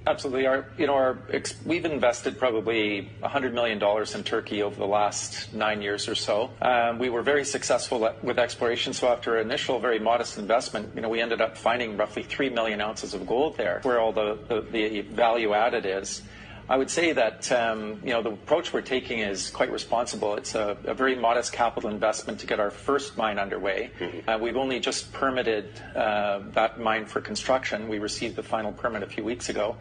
Absolutely. We've invested probably $100 million in Turkey over the last 9 years or so. We were very successful with exploration. So after an initial very modest investment, we ended up finding roughly 3 million ounces of gold there, where all the value added is. I would say that the approach we're taking is quite responsible. It's a very modest capital investment to get our first mine underway. We've only just permitted that mine for construction. We received the final permit a few weeks ago.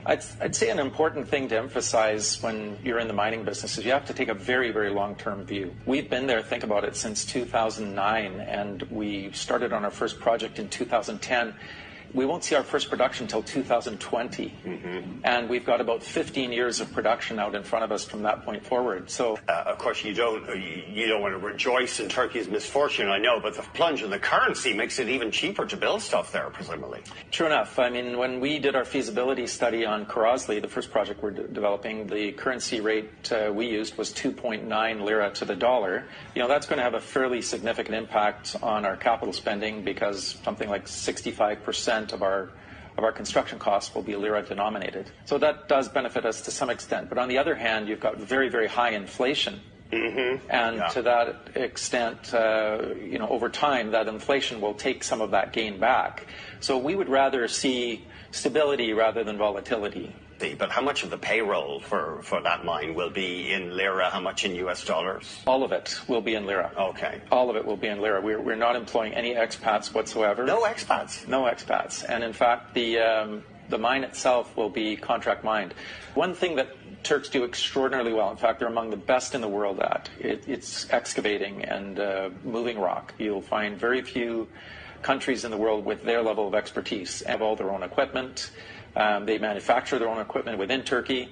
I'd say an important thing to emphasize when you're in the mining business is you have to take a very, very long-term view. We've been there, think about it, since 2009, and we started on our first project in 2010. We won't see our first production until 2020, and we've got about 15 years of production out in front of us from that point forward. So, of course, you don't want to rejoice in Turkey's misfortune, I know, but the plunge in the currency makes it even cheaper to build stuff there, presumably. True enough. I mean, when we did our feasibility study on Karazli, the first project we're developing, the currency rate we used was 2.9 lira to the dollar. That's going to have a fairly significant impact on our capital spending because something like 65% of our construction costs will be lira denominated. So that does benefit us to some extent. But on the other hand, you've got very, very high inflation. And to that extent, over time, that inflation will take some of that gain back. So we would rather see stability rather than volatility. But how much of the payroll for that mine will be in lira? How much in US dollars? All of it will be in lira. Okay. All of it will be in lira. We're not employing any expats whatsoever. No expats? No expats. And in fact, the mine itself will be contract mined. One thing that Turks do extraordinarily well, in fact, they're among the best in the world at, it's excavating and moving rock. You'll find very few countries in the world with their level of expertise and have all their own equipment. They manufacture their own equipment within Turkey.